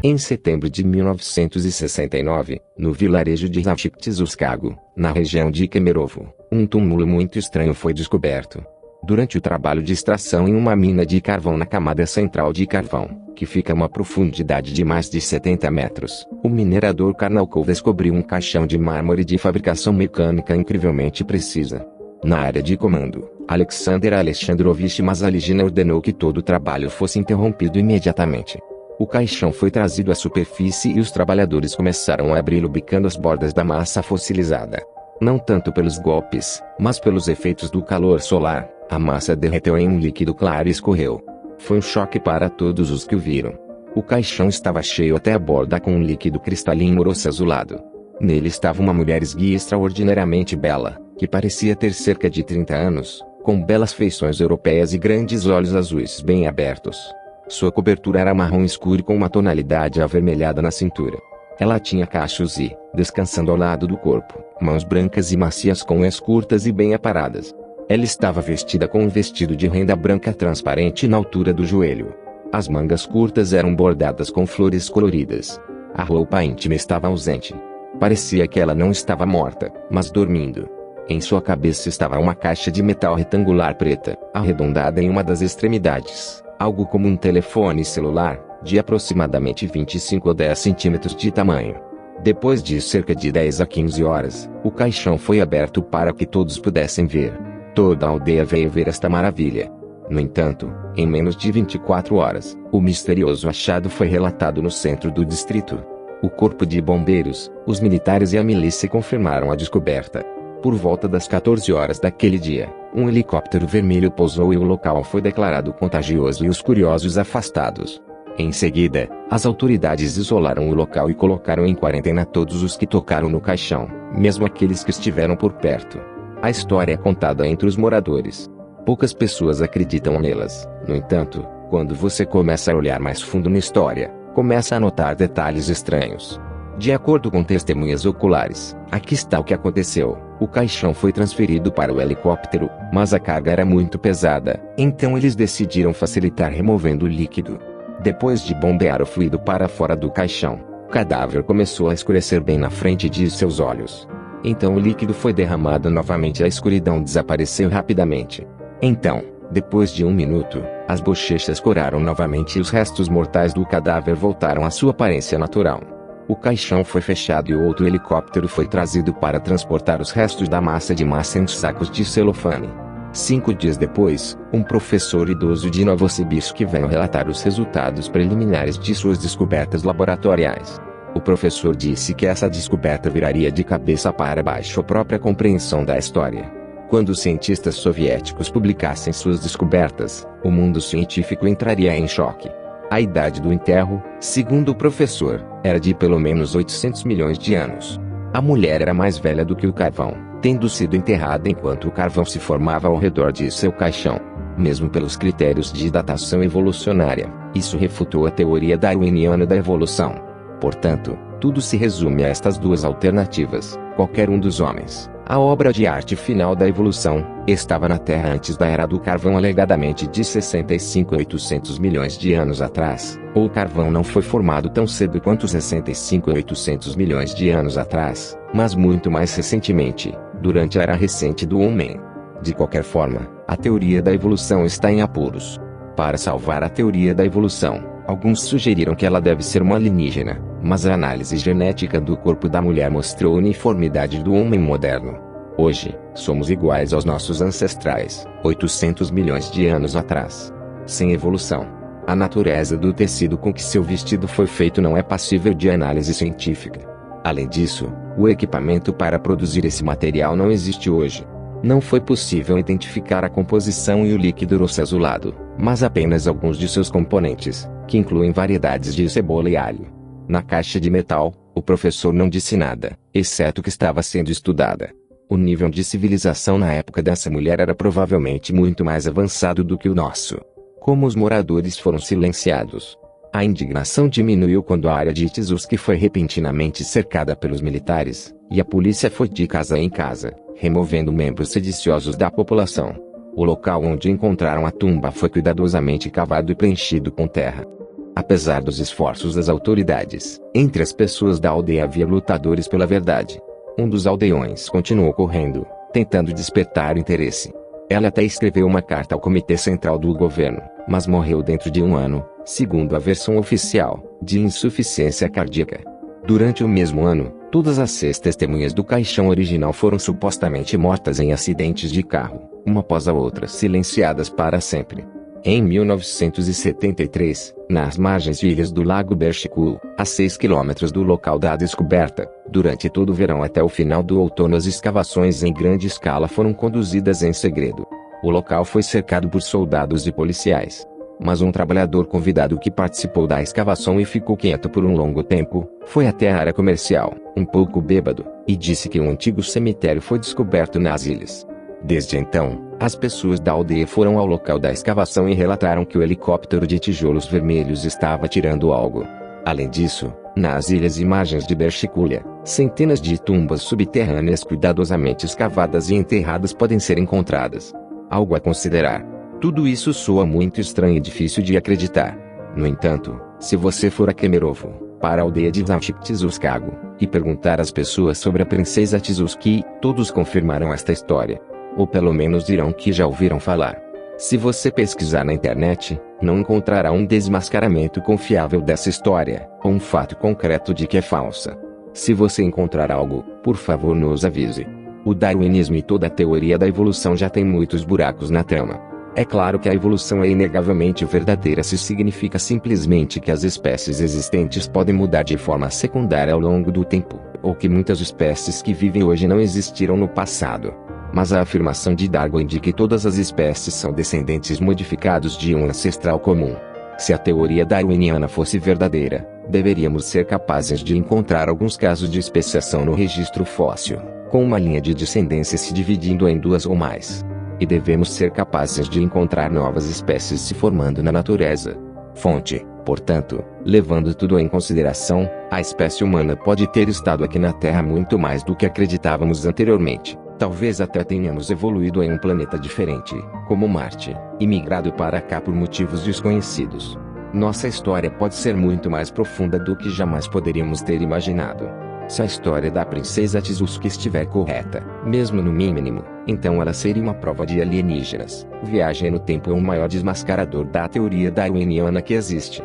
Em setembro de 1969, no vilarejo de Ravchik-Tzuskago, na região de Kemerovo, um túmulo muito estranho foi descoberto. Durante o trabalho de extração em uma mina de carvão na camada central de carvão, que fica a uma profundidade de mais de 70 metros, o minerador Karnalkov descobriu um caixão de mármore de fabricação mecânica incrivelmente precisa. Na área de comando, Alexander Alexandrovich Mazaligina ordenou que todo o trabalho fosse interrompido imediatamente. O caixão foi trazido à superfície e os trabalhadores começaram a abri-lo bicando as bordas da massa fossilizada. Não tanto pelos golpes, mas pelos efeitos do calor solar, a massa derreteu em um líquido claro e escorreu. Foi um choque para todos os que o viram. O caixão estava cheio até a borda com um líquido cristalino grosso azulado. Nele estava uma mulher esguia extraordinariamente bela, que parecia ter cerca de 30 anos, com belas feições europeias e grandes olhos azuis bem abertos. Sua cobertura era marrom escuro com uma tonalidade avermelhada na cintura. Ela tinha cachos e, descansando ao lado do corpo, mãos brancas e macias com unhas curtas e bem aparadas. Ela estava vestida com um vestido de renda branca transparente na altura do joelho. As mangas curtas eram bordadas com flores coloridas. A roupa íntima estava ausente. Parecia que ela não estava morta, mas dormindo. Em sua cabeça estava uma caixa de metal retangular preta, arredondada em uma das extremidades, algo como um telefone celular, de aproximadamente 25 ou 10 centímetros de tamanho. Depois de cerca de 10 a 15 horas, o caixão foi aberto para que todos pudessem ver. Toda a aldeia veio ver esta maravilha. No entanto, em menos de 24 horas, o misterioso achado foi relatado no centro do distrito. O corpo de bombeiros, os militares e a milícia confirmaram a descoberta. Por volta das 14 horas daquele dia, um helicóptero vermelho pousou e o local foi declarado contagioso e os curiosos afastados. Em seguida, as autoridades isolaram o local e colocaram em quarentena todos os que tocaram no caixão, mesmo aqueles que estiveram por perto. A história é contada entre os moradores. Poucas pessoas acreditam nelas. No entanto, quando você começa a olhar mais fundo na história, começa a notar detalhes estranhos. De acordo com testemunhas oculares, aqui está o que aconteceu. O caixão foi transferido para o helicóptero, mas a carga era muito pesada, então eles decidiram facilitar removendo o líquido. Depois de bombear o fluido para fora do caixão, o cadáver começou a escurecer bem na frente de seus olhos. Então o líquido foi derramado novamente e a escuridão desapareceu rapidamente. Então, depois de 1 minuto, as bochechas coraram novamente e os restos mortais do cadáver voltaram à sua aparência natural. O caixão foi fechado e o outro helicóptero foi trazido para transportar os restos da massa em sacos de celofane. 5 dias depois, um professor idoso de Novosibirsk veio relatar os resultados preliminares de suas descobertas laboratoriais. O professor disse que essa descoberta viraria de cabeça para baixo a própria compreensão da história. Quando os cientistas soviéticos publicassem suas descobertas, o mundo científico entraria em choque. A idade do enterro, segundo o professor, era de pelo menos 800 milhões de anos. A mulher era mais velha do que o carvão, tendo sido enterrada enquanto o carvão se formava ao redor de seu caixão. Mesmo pelos critérios de datação evolucionária, isso refutou a teoria darwiniana da evolução. Portanto, tudo se resume a estas duas alternativas. Qualquer um dos homens, a obra de arte final da evolução, estava na Terra antes da Era do Carvão alegadamente de 65 a 800 milhões de anos atrás, ou o carvão não foi formado tão cedo quanto 65 a 800 milhões de anos atrás, mas muito mais recentemente, durante a Era recente do homem. De qualquer forma, a teoria da evolução está em apuros. Para salvar a teoria da evolução, alguns sugeriram que ela deve ser uma alienígena, mas a análise genética do corpo da mulher mostrou a uniformidade do homem moderno. Hoje, somos iguais aos nossos ancestrais, 800 milhões de anos atrás. Sem evolução, a natureza do tecido com que seu vestido foi feito não é passível de análise científica. Além disso, o equipamento para produzir esse material não existe hoje. Não foi possível identificar a composição e o líquido grosso azulado, mas apenas alguns de seus componentes, que incluem variedades de cebola e alho. Na caixa de metal, o professor não disse nada, exceto que estava sendo estudada. O nível de civilização na época dessa mulher era provavelmente muito mais avançado do que o nosso. Como os moradores foram silenciados. A indignação diminuiu quando a área de Tzusk foi repentinamente cercada pelos militares, e a polícia foi de casa em casa, removendo membros sediciosos da população. O local onde encontraram a tumba foi cuidadosamente cavado e preenchido com terra. Apesar dos esforços das autoridades, entre as pessoas da aldeia havia lutadores pela verdade. Um dos aldeões continuou correndo, tentando despertar interesse. Ela até escreveu uma carta ao Comitê Central do Governo, mas morreu dentro de um ano, segundo a versão oficial, de insuficiência cardíaca. Durante o mesmo ano, todas as 6 testemunhas do caixão original foram supostamente mortas em acidentes de carro, uma após a outra silenciadas para sempre. Em 1973, nas margens de ilhas do Lago Berchikul, a 6 quilômetros do local da descoberta, durante todo o verão até o final do outono as escavações em grande escala foram conduzidas em segredo. O local foi cercado por soldados e policiais. Mas um trabalhador convidado que participou da escavação e ficou quieto por um longo tempo, foi até a área comercial, um pouco bêbado, e disse que um antigo cemitério foi descoberto nas ilhas. Desde então, as pessoas da aldeia foram ao local da escavação e relataram que o helicóptero de tijolos vermelhos estava tirando algo. Além disso, nas ilhas e margens de Berchikulia, centenas de tumbas subterrâneas cuidadosamente escavadas e enterradas podem ser encontradas. Algo a considerar. Tudo isso soa muito estranho e difícil de acreditar. No entanto, se você for a Kemerovo, para a aldeia de Zavchip-Tzuskago, e perguntar às pessoas sobre a princesa Tzuski, todos confirmarão esta história. Ou pelo menos dirão que já ouviram falar. Se você pesquisar na internet, não encontrará um desmascaramento confiável dessa história, ou um fato concreto de que é falsa. Se você encontrar algo, por favor nos avise. O darwinismo e toda a teoria da evolução já tem muitos buracos na trama. É claro que a evolução é inegavelmente verdadeira se significa simplesmente que as espécies existentes podem mudar de forma secundária ao longo do tempo, ou que muitas espécies que vivem hoje não existiram no passado. Mas a afirmação de Darwin de que todas as espécies são descendentes modificados de um ancestral comum. Se a teoria darwiniana fosse verdadeira, deveríamos ser capazes de encontrar alguns casos de especiação no registro fóssil, com uma linha de descendência se dividindo em 2 ou mais. E devemos ser capazes de encontrar novas espécies se formando na natureza. Fonte, portanto, levando tudo em consideração, a espécie humana pode ter estado aqui na Terra muito mais do que acreditávamos anteriormente. Talvez até tenhamos evoluído em um planeta diferente, como Marte, e migrado para cá por motivos desconhecidos. Nossa história pode ser muito mais profunda do que jamais poderíamos ter imaginado. Se a história da princesa Tzuski estiver correta, mesmo no mínimo, então ela seria uma prova de alienígenas. Viagem no tempo é o maior desmascarador da teoria darwiniana que existe.